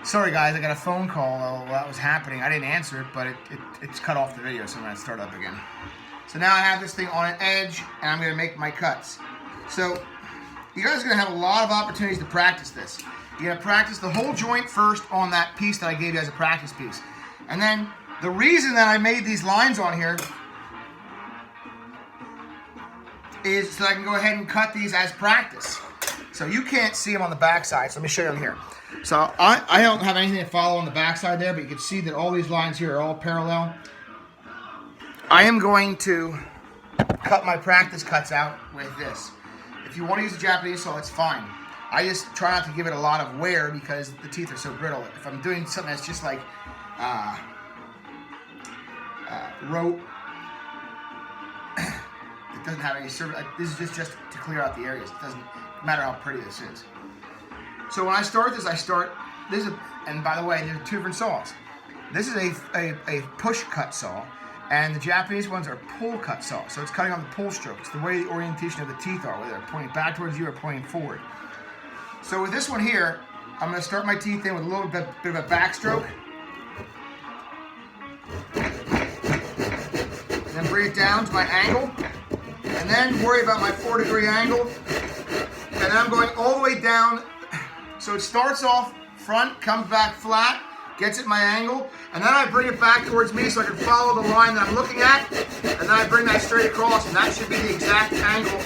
Sorry guys, I got a phone call while that was happening. I didn't answer it, but it's cut off the video, so I'm going to start up again. So now I have this thing on an edge, and I'm going to make my cuts. So you guys are going to have a lot of opportunities to practice this. You're going to practice the whole joint first on that piece that I gave you as a practice piece. And then the reason that I made these lines on here is so I can go ahead and cut these as practice. So you can't see them on the back side, so let me show you them here. So I don't have anything to follow on the back side there, but you can see that all these lines here are all parallel. I am going to cut my practice cuts out with this. If you want to use a Japanese saw, it's fine. I just try not to give it a lot of wear because the teeth are so brittle. If I'm doing something that's just like rope, it doesn't have any service. This is just to clear out the areas. It doesn't matter how pretty this is. So when I start this, and by the way, there's two different saws. This is a push cut saw, and the Japanese ones are pull cut saw. So it's cutting on the pull stroke. It's the way the orientation of the teeth are, whether they're pointing back towards you or pointing forward. So with this one here, I'm going to start my teeth in with a little bit of a backstroke. And then bring it down to my angle. And then worry about my 4-degree angle. And then I'm going all the way down. So it starts off front, comes back flat, gets at my angle, and then I bring it back towards me so I can follow the line that I'm looking at, and then I bring that straight across, and that should be the exact angle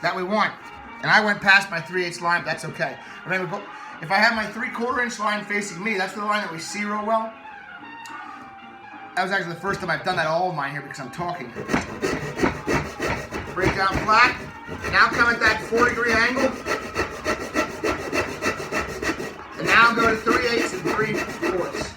that we want. And I went past my 3/8 line, but that's okay. Remember, if I have my 3/4 inch line facing me, that's the line that we see real well. That was actually the first time I've done that all of mine here because I'm talking. Bring it down flat, now come at that 4-degree angle. Now go to 3/8 and 3/4.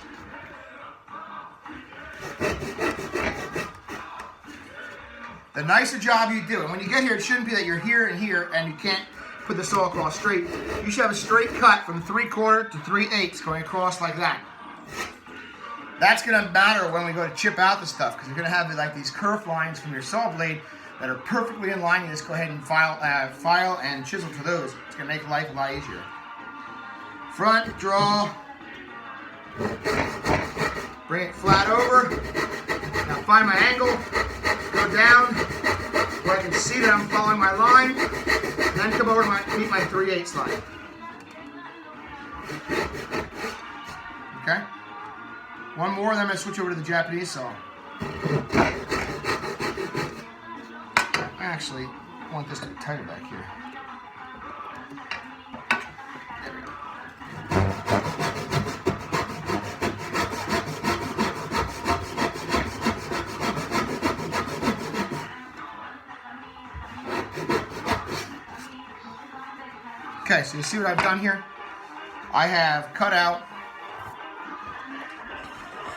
The nicer job you do, and when you get here, it shouldn't be that you're here and here and you can't put the saw across straight. You should have a straight cut from 3/4 to 3/8 going across like that. That's going to matter when we go to chip out the stuff because you're going to have like these curved lines from your saw blade that are perfectly in line. You just go ahead and file and chisel to those. It's going to make life a lot easier. Front, draw, bring it flat over, now find my angle, go down where I can see that I'm following my line, and then come over to meet my 3/8 line. Okay? One more, then I'm going to switch over to the Japanese saw. I actually want this to be tighter back here. Okay, so you see what I've done here? I have cut out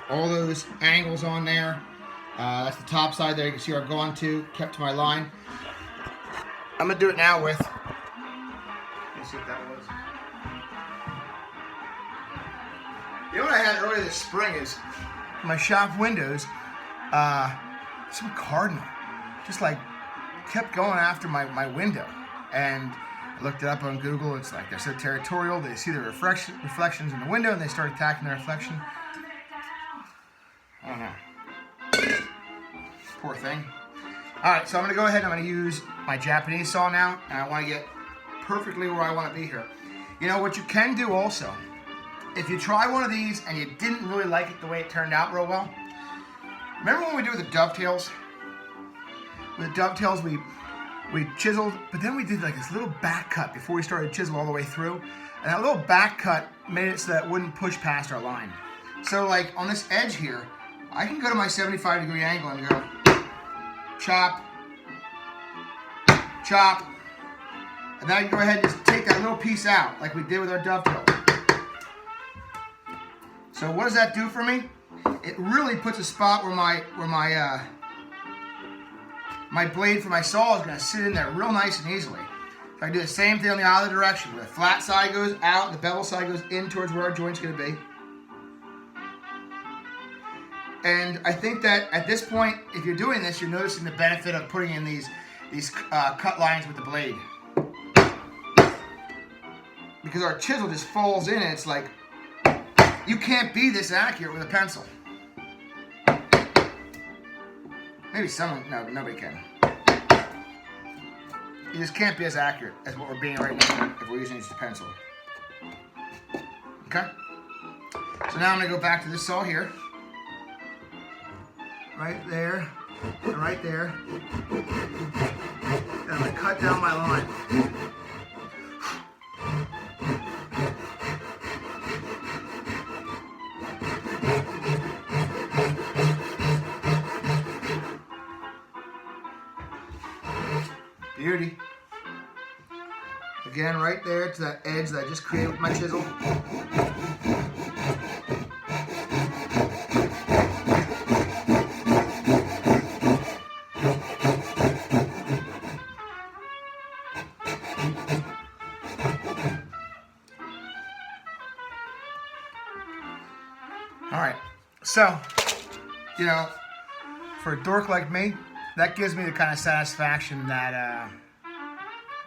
all those angles on there. That's the top side there. You can see where I've gone to, kept to my line. I'm going to do it now with, let's see what that was. You know what I had earlier this spring is my shop windows, some cardinal just like kept going after my window. And I looked it up on Google. It's like they're so territorial. They see the reflections in the window and they start attacking the reflection. I don't know. Poor thing. All right, so I'm going to go ahead and I'm going to use my Japanese saw now. And I want to get perfectly where I want to be here. You know what you can do also, if you try one of these and you didn't really like it the way it turned out real well, remember when we do the dovetails? With the dovetails, we chiseled, but then we did like this little back cut before we started to chisel all the way through. And that little back cut made it so that it wouldn't push past our line. So like on this edge here, I can go to my 75-degree angle and go chop, chop. And now you go ahead and just take that little piece out like we did with our dovetail. So what does that do for me? It really puts a spot where my blade for my saw is going to sit in there real nice and easily. So I can do the same thing on the other direction. Where the flat side goes out, the bevel side goes in towards where our joint's going to be. And I think that at this point, if you're doing this, you're noticing the benefit of putting in these cut lines with the blade. because our chisel just falls in and it's like, you can't be this accurate with a pencil. Maybe someone, no, nobody can. You just can't be as accurate as what we're being right now if we're using just a pencil. Okay? So now I'm going to go back to this saw here. Right there, and right there. And I'm going to cut down my line. Beauty. Again, right there to that edge that I just created with my chisel. All right, so, you know, for a dork like me, that gives me the kind of satisfaction that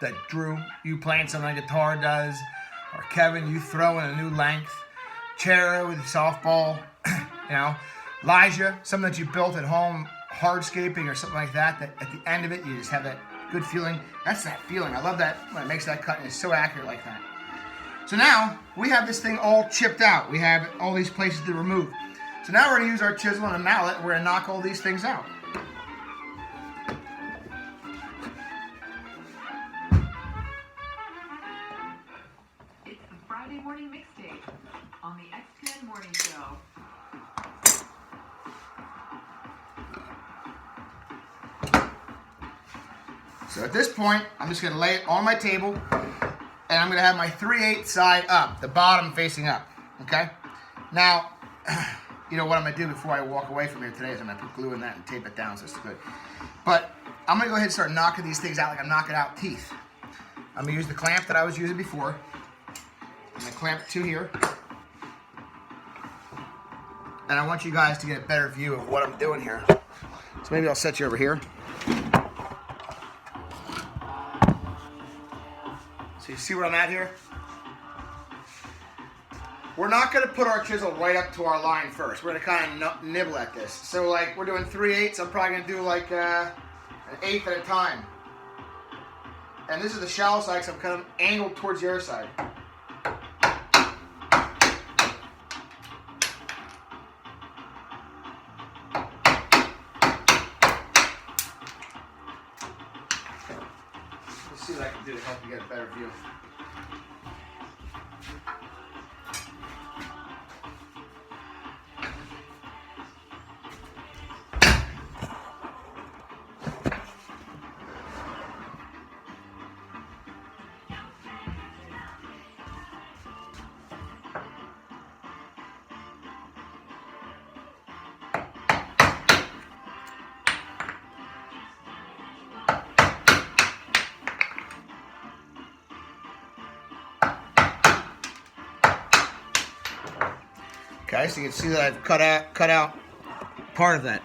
that Drew, you playing something on guitar does, or Kevin, you throwing a new length, Chera with softball, you know, Elijah, something that you built at home, hardscaping or something like that, that at the end of it, you just have that good feeling. That's that feeling. I love that when it makes that cut and it's so accurate like that. So now, we have this thing all chipped out. We have all these places to remove. So now we're going to use our chisel and a mallet, and we're going to knock all these things out. It's the Friday Morning Mixtape on the XPN Morning Show. So at this point, I'm just going to lay it on my table, and I'm going to have my 3/8 side up, the bottom facing up, okay? Now, you know what I'm going to do before I walk away from here today is I'm going to put glue in that and tape it down so it's good. But I'm going to go ahead and start knocking these things out like I'm knocking out teeth. I'm going to use the clamp that I was using before. I'm going to clamp it to here. And I want you guys to get a better view of what I'm doing here. So maybe I'll set you over here. So you see where I'm at here? We're not going to put our chisel right up to our line first. We're going to kind of nibble at this. So like we're doing 3/8. I'm probably going to do like an 1/8 at a time. And this is the shallow side, so I'm kind of angled towards the other side. Let's see what I can do to help you get a better view. Okay, so you can see that I've cut out part of that.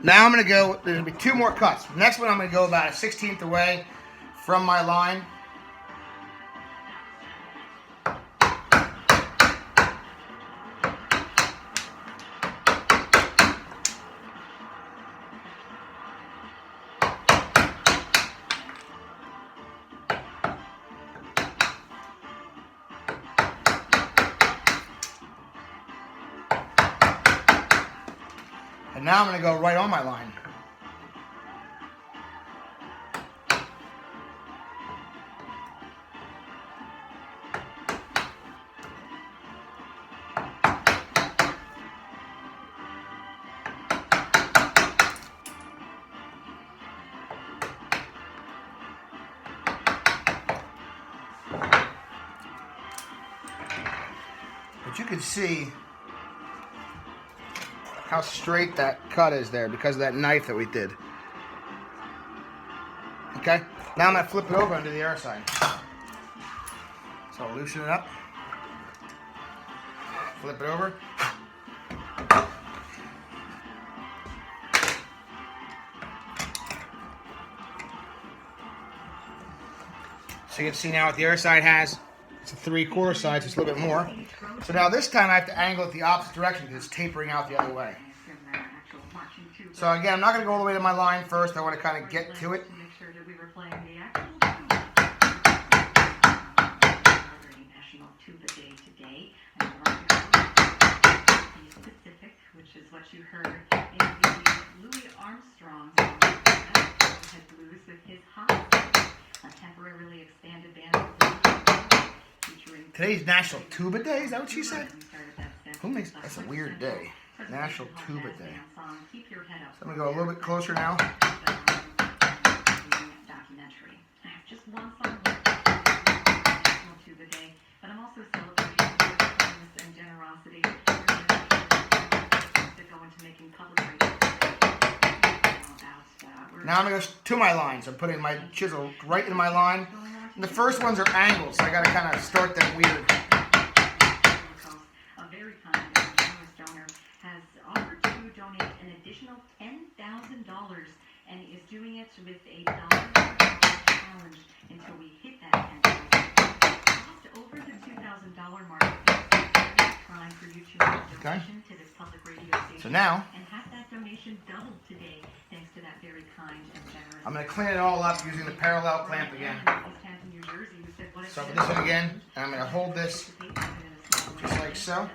Now I'm going to go, there's going to be 2 more cuts. Next one I'm going to go about a 1/16 away from my line. And now I'm going to go right on my line. But you can see how straight that cut is there because of that knife that we did. Okay, now I'm going to flip it over onto the other side. So I'll loosen it up, flip it over. So you can see now what the other side has. It's a 3/4 side, so it's a little bit more. So now this time I have to angle it the opposite direction because it's tapering out the other way. So again, I'm not going to go all the way to my line first. I want to kind of get to it. Which is what you heard in the Louis Armstrong song, Head Blues, with his hot, a temporarily expanded band featuring. Today's National Tuba Day. Is that what she said? Who makes that's a weird day? National Tuba Day. So I'm gonna go a little bit closer now. Documentary. I have just one song left. National Tuba Day, but I'm also celebrating kindness and generosity. Now I'm going to go to my lines. I'm putting my chisel right in my line. And the first ones are angles, so I got to kind of start them weird. A very kind and generous donor has offered to donate an additional $10,000 and is doing it with a dollar challenge until we hit that $10,000. Just over the $2,000 mark. Time for you to make a donation to this public radio station. So now, and have that donation doubled today, thanks to that very kind and generous. I'm going to clean it all up using the parallel clamp again. So for this one again, and I'm going to hold this just like so.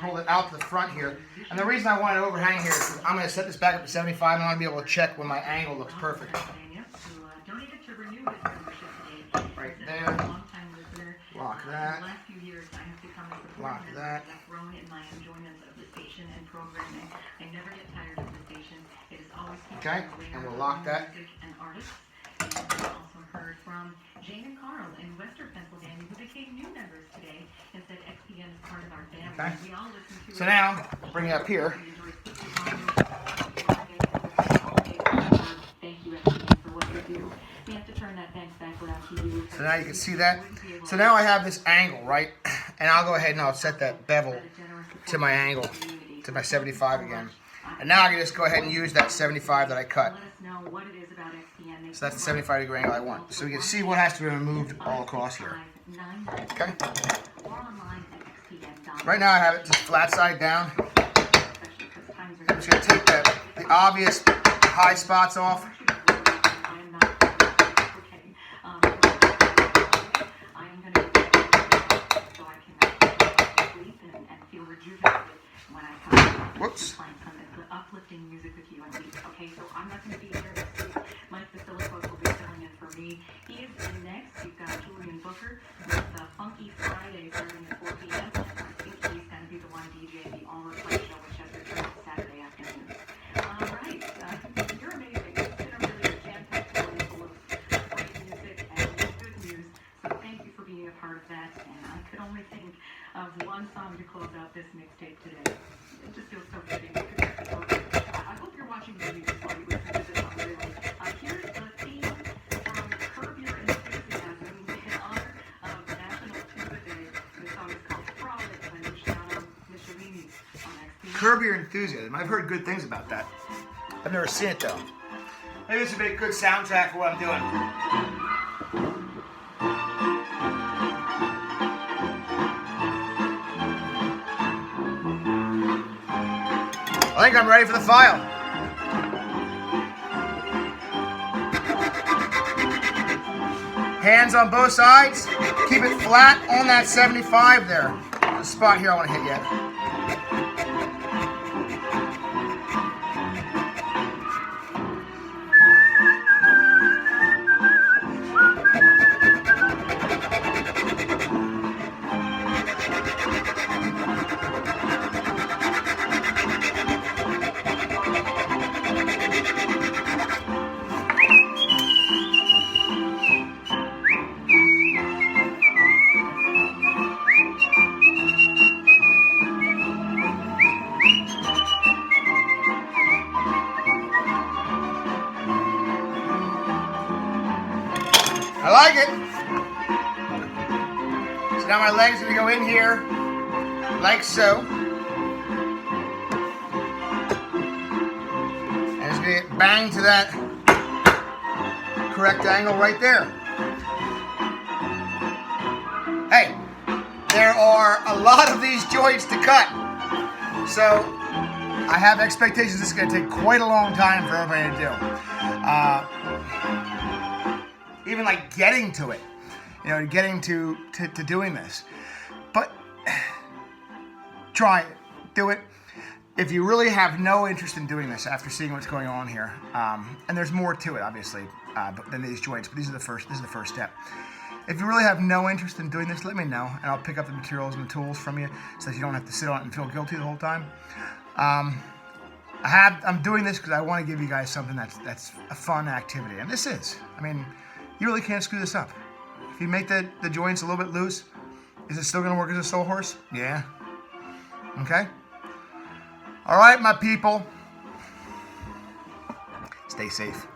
Hold it out to the front here. And the reason I want it overhang here is because I'm going to set this back up to 75 and I want to be able to check when my angle looks perfect. Right there. Lock that. Lock that. Okay, and we'll lock that. Also heard from Jane and Carl in Western Pennsylvania, who became new members today and said XPN is part of our family. Okay. We all listen to So now, bring it up here. Thank you, XPN, for what you do. We have to turn that thanks back around to you. So now you can see that. So now I have this angle, right? And I'll go ahead and I'll set that bevel to my angle, to my 75 again. And now I can just go ahead and use that 75 that I cut. So that's the 75 degree angle I want. So we can see what has to be removed all across here. Okay. Right now I have it just flat side down. I'm just going to take the obvious high spots off. Whoops. Uplifting music with you and me. Okay, so I'm not going to be here next week. Mike Vasilipos will be filling in for me. He is in next. You've got Julian Booker with Funky Friday starting at 4 p.m. I think he's going to be the one DJ the All Replay show, which has returned Saturday afternoon. All right, you're amazing. It's been a really jam-packed morning full of great music and good news. So thank you for being a part of that. And I could only think of one song to close out this mixtape today. It just feels so fitting. I hope you're watching the movies while you listen to this song, really. Here's the theme from Curb Your Enthusiasm in honor of National Tuba Day. The song is called Frolic by Luciano Michelini on XP. Curb Your Enthusiasm. I've heard good things about that. I've never seen it though. Maybe this would be a good soundtrack for what I'm doing. I think I'm ready for the file. Hands on both sides. Keep it flat on that 75 there. There's a spot here I want to hit yet. I like it. So now my leg's gonna go in here, like so. And it's gonna get banged to that correct angle right there. Hey, there are a lot of these joints to cut. So I have expectations this is going to take quite a long time for everybody to do. Even like getting to it, you know, getting to doing this. But try it, do it. If you really have no interest in doing this after seeing what's going on here, and there's more to it, obviously, than these joints, but this is the first step. If you really have no interest in doing this, let me know, and I'll pick up the materials and the tools from you so that you don't have to sit on it and feel guilty the whole time. I'm doing this because I want to give you guys something that's a fun activity, and this is. I mean, you really can't screw this up. If you make the joints a little bit loose, is it still going to work as a sawhorse? Yeah. Okay? All right, my people. Stay safe.